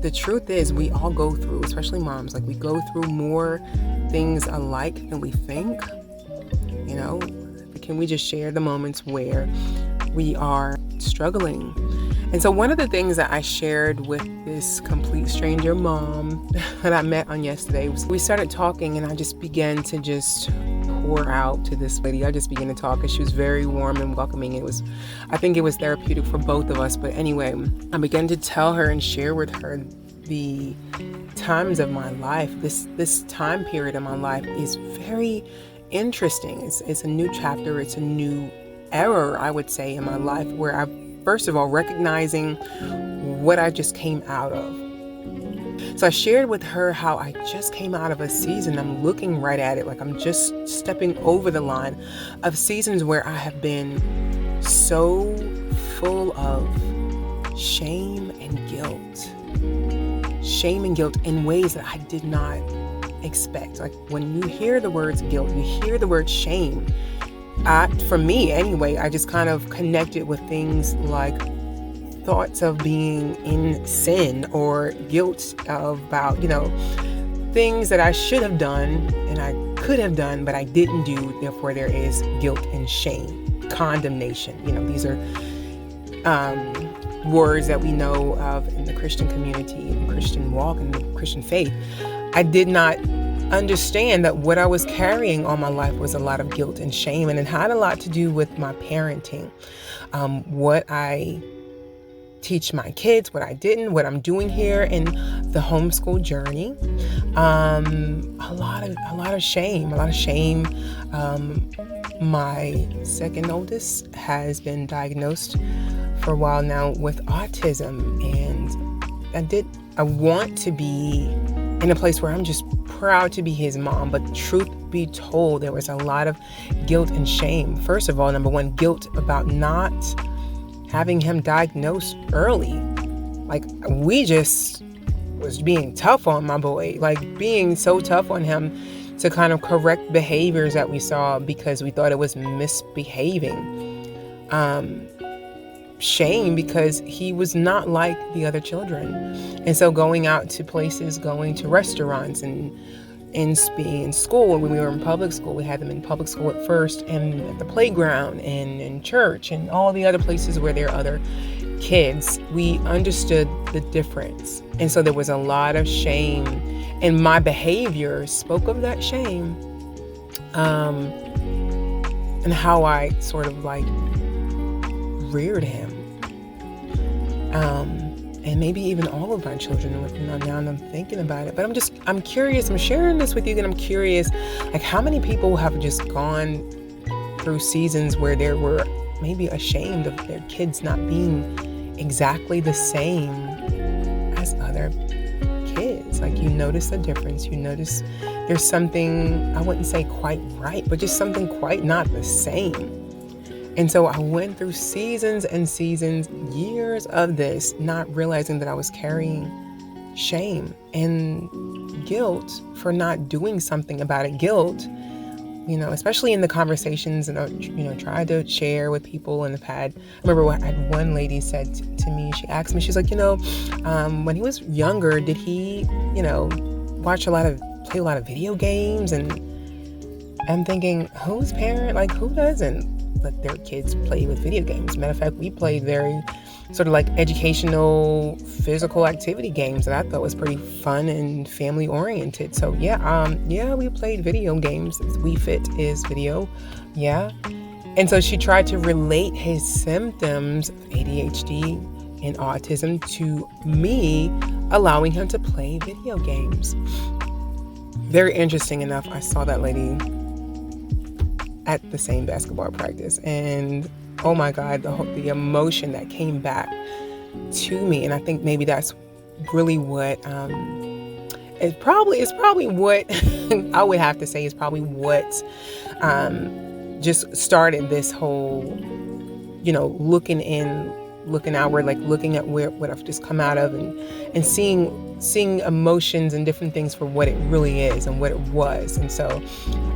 the truth is we all go through, especially moms, like we go through more things alike than we think. You know, can we just share the moments where we are struggling? And so one of the things that I shared with this complete stranger mom that I met on yesterday was we started talking, and I just began to just pour out to this lady. I just began to talk, and she was very warm and welcoming. I think it was therapeutic for both of us. But anyway, I began to tell her and share with her the times of my life. This time period of my life is very interesting. It's a new chapter. It's a new era, I would say, in my life, where I first of all recognizing what I just came out of. So I shared with her how I just came out of a season. I'm looking right at it, like I'm just stepping over the line of seasons where I have been so full of shame and guilt in ways that I did not expect. Like when you hear the words guilt, you hear the word shame, for me anyway, I just kind of connected with things like thoughts of being in sin or guilt about, things that I should have done and I could have done, but I didn't do. Therefore, there is guilt and shame, condemnation. These are words that we know of in the Christian community, in the Christian walk, in the Christian faith. I did not understand that what I was carrying all my life was a lot of guilt and shame, and it had a lot to do with my parenting, what I teach my kids, what I didn't, what I'm doing here in the homeschool journey. A lot of shame. My second oldest has been diagnosed for a while now with autism, and I want to be in a place where I'm just proud to be his mom, but truth be told, there was a lot of guilt and shame. First of all, number one, guilt about not having him diagnosed early. Like, we just was being tough on my boy, like being so tough on him to kind of correct behaviors that we saw because we thought it was misbehaving. Shame because he was not like the other children. And so going out to places, going to restaurants, and being in school, when we were in public school, we had them in public school at first, and at the playground, and in church, and all the other places where there are other kids, we understood the difference. And so there was a lot of shame, and my behavior spoke of that shame, and how I sort of like reared him, and maybe even all of my children. Now I'm thinking about it, but I'm curious. I'm sharing this with you, and I'm curious, like, how many people have just gone through seasons where they were maybe ashamed of their kids not being exactly the same as other kids. Like, you notice a difference. You notice there's something, I wouldn't say quite right, but just something quite not the same. And so I went through seasons and seasons, years of this, not realizing that I was carrying shame and guilt for not doing something about it. Guilt, especially in the conversations, and tried to share with people, and I remember I had one lady said to me, she asked me, she's like, when he was younger, did he, play a lot of video games? And I'm thinking, whose parent, like, who doesn't let their kids play with video games? Matter of fact, we played very sort of like educational, physical activity games that I thought was pretty fun and family oriented. So we played video games. Wii Fit is video. Yeah. And so she tried to relate his symptoms of ADHD and autism to me allowing him to play video games. Very interesting enough, I saw that lady at the same basketball practice, and oh my God, the emotion that came back to me. And I think maybe that's really what it's probably what I would have to say is probably what just started this whole looking outward, like looking at what I've just come out of, and seeing emotions and different things for what it really is and what it was. And so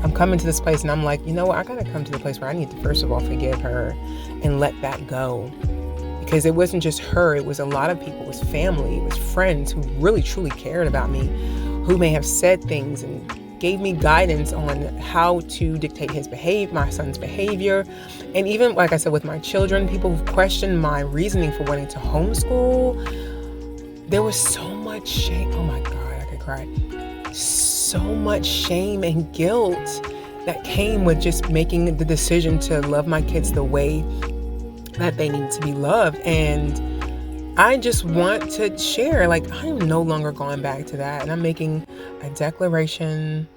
I'm coming to this place, and I'm like, I gotta come to the place where I need to first of all forgive her and let that go, because it wasn't just her, it was a lot of people. It was family, it was friends who really truly cared about me, who may have said things and gave me guidance on how to dictate my son's behavior. And even, like I said, with my children, people who questioned my reasoning for wanting to homeschool. There was so much shame. Oh my God, I could cry. So much shame and guilt that came with just making the decision to love my kids the way that they need to be loved. And I just want to share, like, I am no longer going back to that. And I'm making a declaration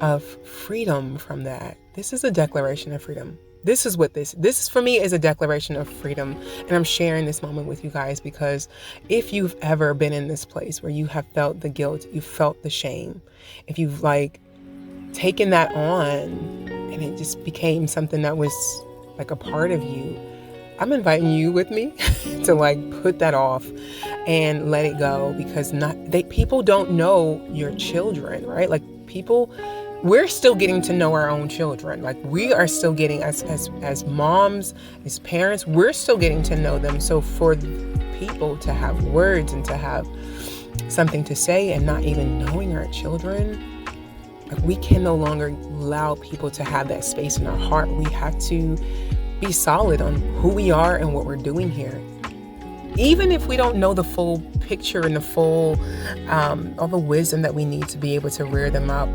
of freedom from that. This is a declaration of freedom. This is what this is for me, is a declaration of freedom. And I'm sharing this moment with you guys because if you've ever been in this place where you have felt the guilt, you felt the shame, if you've like taken that on and it just became something that was like a part of you, I'm inviting you with me to like put that off and let it go, because people don't know your children, right? Like we're still getting to know our own children. Like we are still getting, as moms, as parents, we're still getting to know them. So for people to have words and to have something to say and not even knowing our children, like we can no longer allow people to have that space in our heart. We have to be solid on who we are and what we're doing here. Even if we don't know the full picture and the full, all the wisdom that we need to be able to rear them up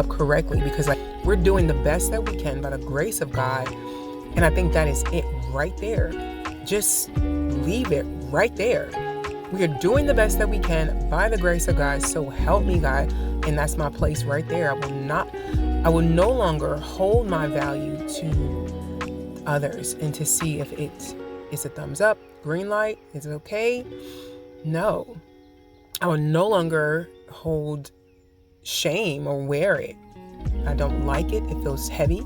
correctly, because like we're doing the best that we can by the grace of God. And I think that is it right there. Just leave it right there. We are doing the best that we can by the grace of God. So help me God. And that's my place right there. I will no longer hold my value to others and to see if it is a thumbs up, green light, is it okay? No. I will no longer hold shame or wear it. I don't like it. It feels heavy.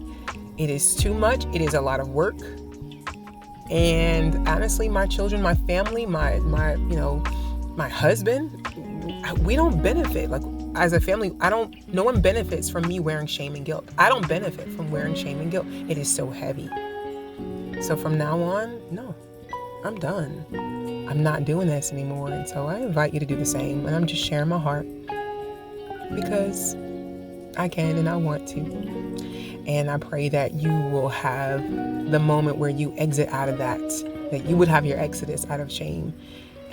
It is too much. It is a lot of work. And honestly, my children, my family, my husband, we don't benefit. Like as a family, no one benefits from me wearing shame and guilt. I don't benefit from wearing shame and guilt. It is so heavy. So from now on, no, I'm done. I'm not doing this anymore. And so I invite you to do the same. And I'm just sharing my heart because I can and I want to. And I pray that you will have the moment where you exit out of that you would have your exodus out of shame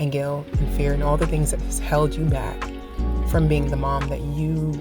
and guilt and fear and all the things that has held you back from being the mom that you